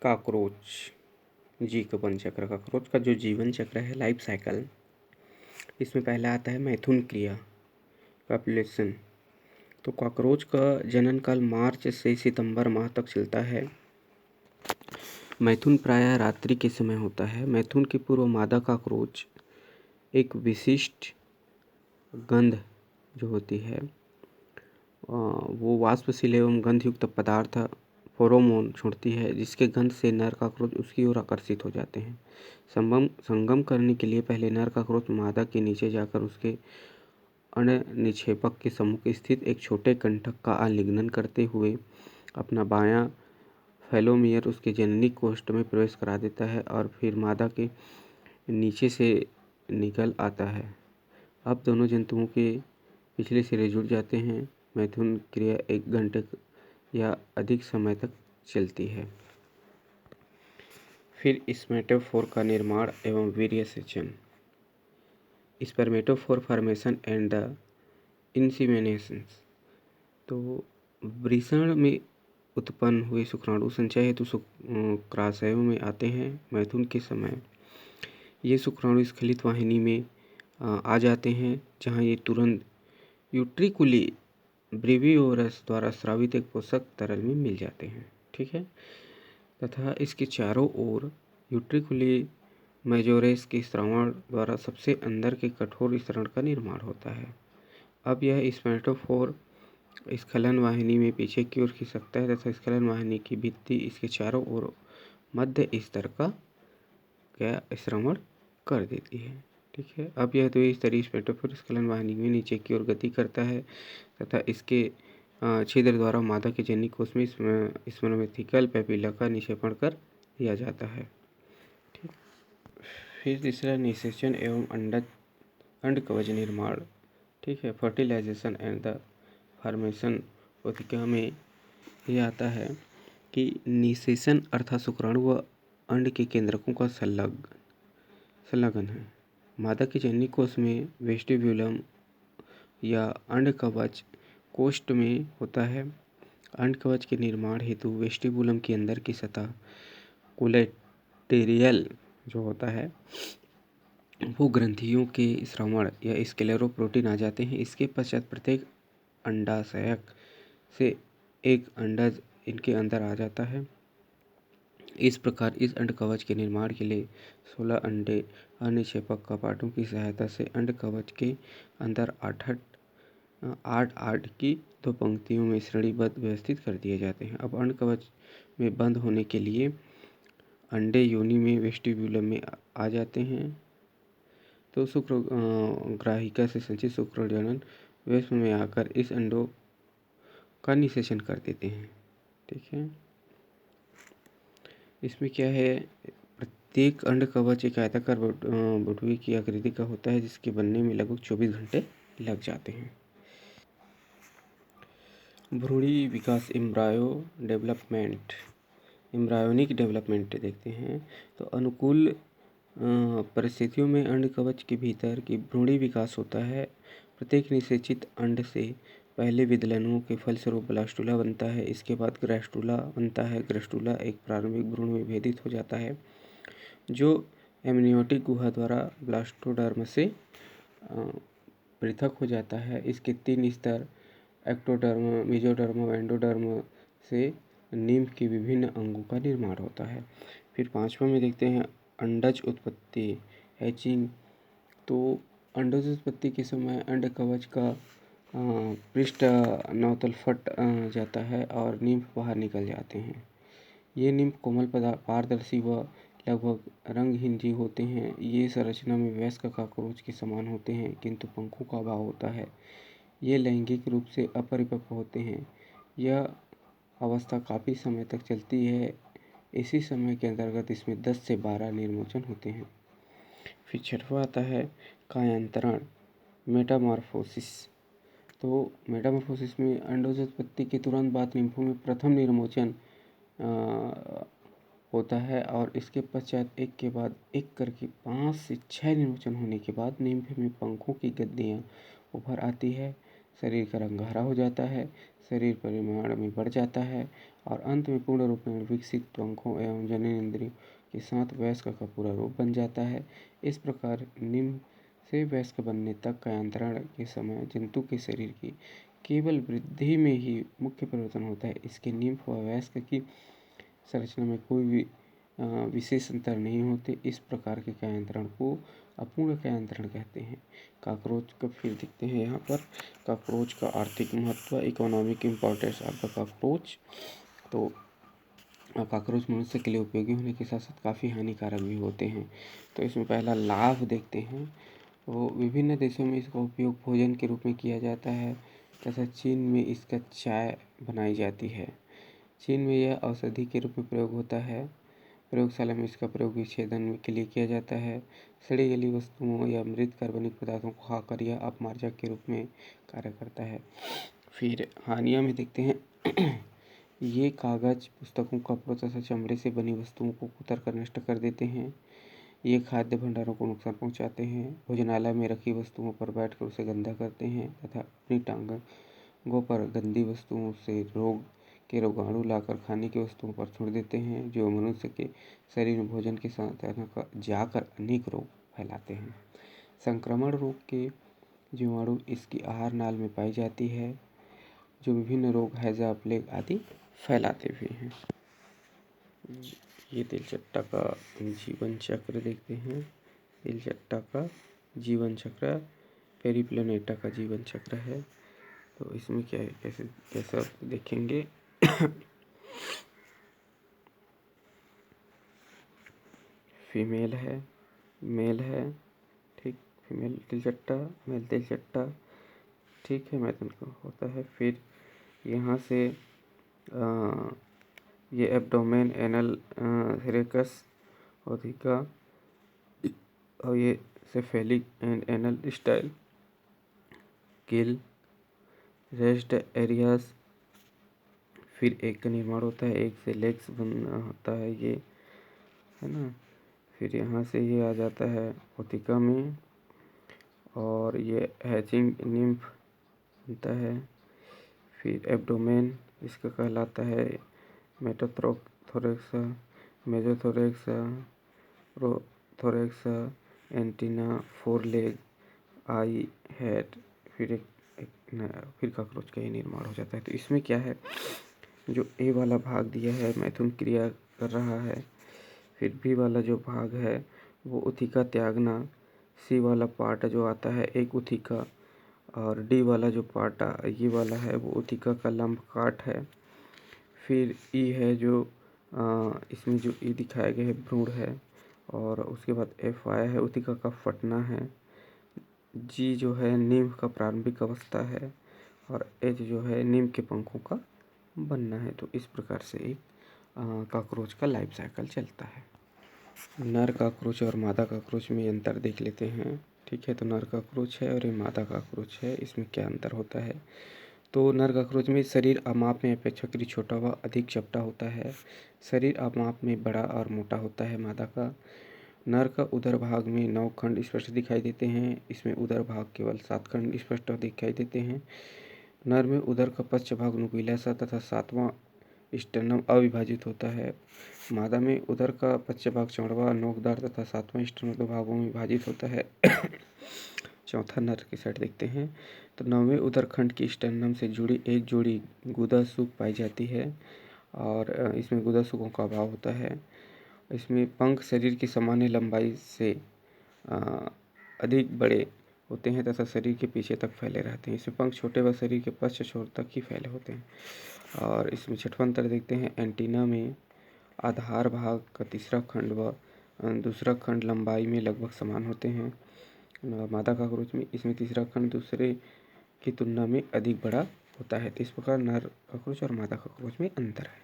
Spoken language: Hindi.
कॉकरोच जीवन चक्र। कॉकरोच का जो जीवन चक्र है, लाइफ साइकिल, इसमें पहला आता है मैथुन क्रिया, पॉपुलेशन। तो कॉकरोच का जनन काल मार्च से सितंबर माह तक चलता है। मैथुन प्रायः रात्रि के समय होता है। मैथुन के पूर्व मादा कॉकरोच एक विशिष्ट गंध जो होती है वो वाष्पशील एवं गंधयुक्त पदार्थ फेरोमोन छोड़ती है, जिसके गंध से नर कॉकरोच उसकी ओर आकर्षित हो जाते हैं। संगम करने के लिए पहले नर कॉकरोच मादा के नीचे जाकर उसके अण्ड निक्षेपक के सम्मुख स्थित एक छोटे कंटक का आलिंगन करते हुए अपना बायां फेलोमियर उसके जननी कोष्ठ में प्रवेश करा देता है और फिर मादा के नीचे से निकल आता है। अब दोनों जंतुओं के पिछले सिरे जुड़ जाते हैं। मैथुन क्रिया 1 घंटे या अधिक समय तक चलती है। फिर स्पर्मेटोफोर का निर्माण एवं वीर्यसेचन। स्पर्मेटोफोर फॉर्मेशन एंड द इंसीमिनेशन। तो वृषण में उत्पन्न हुए शुक्राणु संचय हेतु शुक्राशयों में आते हैं। मैथुन के समय ये शुक्राणु स्खलित वाहिनी में आ जाते हैं, जहां ये तुरंत यूट्रिकुली ब्रेविओरस द्वारा स्रावित एक पोषक तरल में मिल जाते हैं। ठीक है, तथा इसके चारों ओर यूट्रिकुली मेजोरेस के स्रावण द्वारा सबसे अंदर के कठोर स्तरण का निर्माण होता है। अब यह स्पर्मेटोफोर स्खलन वाहिनी में पीछे की ओर खिसकता है तथा स्खलन वाहिनी की भित्ति इसके चारों ओर मध्य स्तर का श्रवण कर देती है। ठीक है, अब यह द्विस्तरीय स्पर्मेटोफोर स्खलन वाहिनी में नीचे की ओर गति करता है तथा इसके छिद्र द्वारा मादा के जननी कोष में स्पर्मेथिकल पैपिला का निक्षेपण कर दिया जाता है। ठीक, फिर तीसरा निषेचन एवं अंडकवच निर्माण। ठीक है, फर्टिलाइजेशन एंड द फॉर्मेशन कोशिका में यह आता है कि निषेचन अर्थात शुक्राणु व अंड के केंद्रकों का संलग्न है। मादा के जननी कोष में वेस्टिब्यूलम या अंडकवच कोष्ठ में होता है। अंडकवच के निर्माण हेतु वेस्टिब्यूलम के अंदर की सतह कोलेटेरियल जो होता है वो ग्रंथियों के श्रवण या स्क्लेरोप्रोटीन आ जाते हैं। इसके पश्चात प्रत्येक अंडाशयक से एक अंडज इनके अंदर आ जाता है। इस प्रकार इस अंडकवच के निर्माण के लिए 16 अंडे अनिक्षेपक कपाटों की सहायता से अंडकवच के अंदर 8 की 2 पंक्तियों में श्रेणीबद्ध व्यवस्थित कर दिए जाते हैं। अब अंडकवच में बंद होने के लिए अंडे योनि में वेस्टिब्यूलम में आ जाते हैं। तो शुक्रग्राहिका से संचित शुक्रजनन वेस्ट में आकर इस अंडों का निषेचन कर देते हैं। ठीक है, इसमें क्या है, प्रत्येक अंडकवच एक आयताकार बटुए की आकृति का होता है, जिसके बनने में लगभग 24 घंटे लग जाते हैं। भ्रूणी विकास एम्ब्रायोनिक डेवलपमेंट देखते हैं। तो अनुकूल परिस्थितियों में अंडकवच के भीतर की भ्रूणी विकास होता है। प्रत्येक निषेचित अंड से पहले विदलनों के फलस्वरूप ब्लास्टुला बनता है। इसके बाद ग्रास्टुला बनता है। ग्रास्टुला एक प्रारंभिक भ्रूण में भेदित हो जाता है, जो एमनियोटिक गुहा द्वारा ब्लास्टोडर्म से पृथक हो जाता है। इसके 3 स्तर एक्टोडर्म, मेसोडर्म व एंडोडर्म से निम्फ के विभिन्न अंगों का निर्माण होता है। फिर 5वां में देखते हैं अंडज उत्पत्ति, हैचिंग। तो अंडज उत्पत्ति के समय अंडकवच का पृष्ठ नवतल फट जाता है और निम्फ बाहर निकल जाते हैं। ये निम्फ कोमल पारदर्शी व लगभग रंगहीन जीव होते हैं। ये संरचना में वयस्क कॉकरोच के समान होते हैं, किंतु पंखों का अभाव होता है। ये लैंगिक रूप से अपरिपक्व होते हैं। यह अवस्था काफ़ी समय तक चलती है। इसी समय के अंतर्गत इसमें 10 से 12 निर्मोचन होते हैं। फिर 6वां आता है कायांतरण, मेटामॉर्फोसिस। तो मेटामॉर्फोसिस में अंडोत्पत्ति के तुरंत बाद निम्फों में प्रथम निर्मोचन होता है और इसके पश्चात एक के बाद एक करके 5 से 6 निर्मोचन होने के बाद निम्फ में पंखों की गद्दियाँ उभर आती है। शरीर का रंग हरा हो जाता है, शरीर परिमाण में बढ़ जाता है और अंत में पूर्ण रूप में विकसित पंखों एवं जननेंद्रियों के साथ वयस्क का पूरा रूप बन जाता है। इस प्रकार निम्न से वयस्क बनने तक का अंतराल के समय जंतु के शरीर की केवल वृद्धि में ही मुख्य परिवर्तन होता है। इसके निम्फ व वयस्क की संरचना में कोई भी विशेष अंतर नहीं होते। इस प्रकार के कायांतरण को अपूर्ण कायांतरण कहते हैं। कॉकरोच का फिर देखते हैं यहाँ पर कॉकरोच का आर्थिक महत्व, economic importance of the cockroach. तो कॉकरोच मनुष्य के लिए उपयोगी होने के साथ साथ काफ़ी हानिकारक भी होते हैं। तो इसमें पहला लाभ देखते हैं। तो विभिन्न देशों में इसका उपयोग भोजन के रूप में किया जाता है तथा चीन में इसका चाय बनाई जाती है। चीन में यह औषधि के रूप में प्रयोग होता है। प्रयोगशाला में इसका प्रयोग विच्छेदन के लिए किया जाता है। सड़ी गली वस्तुओं या मृत कार्बनिक पदार्थों को खाकर यह अपमार्जक के रूप में कार्य करता है। फिर हानियाँ में देखते हैं ये कागज, पुस्तकों, कपड़ों तथा चमड़े से बनी वस्तुओं को कुतर कर नष्ट कर देते हैं। ये खाद्य भंडारों को नुकसान पहुंचाते हैं। भोजनालय में रखी वस्तुओं पर बैठकर उसे गंदा करते हैं तथा अपनी टांगों पर गंदी वस्तुओं से रोग के रोगाणु लाकर खाने की वस्तुओं पर छोड़ देते हैं, जो मनुष्य के शरीर में भोजन के साथ जाकर अनेक रोग फैलाते हैं। संक्रमण रोग के जीवाणु इसकी आहार नाल में पाई जाती है, जो विभिन्न रोग, हैजा, प्लेग आदि फैलाते भी हैं। ये तिलचट्टा का जीवन चक्र देखते हैं। तिलचट्टा का जीवन चक्र पेरिप्लनेटा का जीवन चक्र है। तो इसमें क्या है, कैसा देखेंगे फीमेल है, मेल है, ठीक, फीमेल तिलचट्टा, मेल तिलचट्टा, ठीक है, मैथुन का होता है। फिर यहाँ से ये एब्डोमेन, एनल, थेरेकस, ओथिका और ये cephalic and anal style, kill, rest areas. फिर एक का निर्माण होता है, एक से लेग्स बनना होता है, ये है ना। फिर यहाँ से ये आ जाता है ओथिका में और ये हैचिंग निम्फ बनता है। फिर एब्डोमेन इसका कहलाता है metathorax, मेजोथोरेक्स, prothorax, antenna, four leg, आई, हेड। फिर कॉकरोच का ही निर्माण हो जाता है। तो इसमें क्या है, जो ए वाला भाग दिया है मैथुन क्रिया कर रहा है। फिर बी वाला जो भाग है वो उथिका त्यागना, सी वाला पार्ट जो आता है एक उथिका, और डी वाला जो पार्ट ये वाला है वो उथिका का लंब काट है। फिर ई है जो इसमें जो ई दिखाया गया है भ्रूण है, और उसके बाद एफ आया है उथिका का फटना है। जी जो है नींव का प्रारंभिक अवस्था है, और एच जो है नीम के पंखों का बनना है। तो इस प्रकार से एक कॉकरोच का लाइफ साइकिल चलता है। नर कॉकरोच और मादा कॉकरोच में अंतर देख लेते हैं। ठीक है, तो नर कॉकरोच है और ये मादा कॉकरोच है, इसमें क्या अंतर होता है। तो नर कॉकरोच में शरीर आमाप में अपेक्षाकृत छोटा व अधिक चपटा होता है। शरीर आमाप में बड़ा और मोटा होता है। मादा का नर का उदर भाग में 9 खंड स्पष्ट दिखाई देते हैं, इसमें उदर भाग केवल 7 खंड स्पष्ट दिखाई देते हैं। नर में उदर का पश्च भाग नुकीला सा तथा 7वां स्टर्नम अविभाजित होता है। मादा में उदर का पश्च भाग चौड़वा, नोकदार तथा 7वां स्टर्नम 2 भागों में विभाजित होता है। चौथा नर की साइड देखते हैं। तो 9वें उदर खंड की स्टर्नम से जुड़ी एक जोड़ी गुदा सुख पाई जाती है, और इसमें गुदा सुखों का अभाव होता है। इसमें पंख शरीर की सामान्य लंबाई से अधिक बड़े होते हैं तथा शरीर के पीछे तक फैले रहते हैं। इसमें पंख छोटे व शरीर के पश्च छोर तक ही फैले होते हैं। और इसमें छठवां अंतर देखते हैं। एंटीना में आधार भाग का तीसरा खंड व दूसरा खंड लंबाई में लगभग समान होते हैं। मादा कॉकरोच में इसमें तीसरा खंड दूसरे की तुलना में अधिक बड़ा होता है। तो इस प्रकार नर कॉकरोच और मादा कॉकरोच में अंतर है।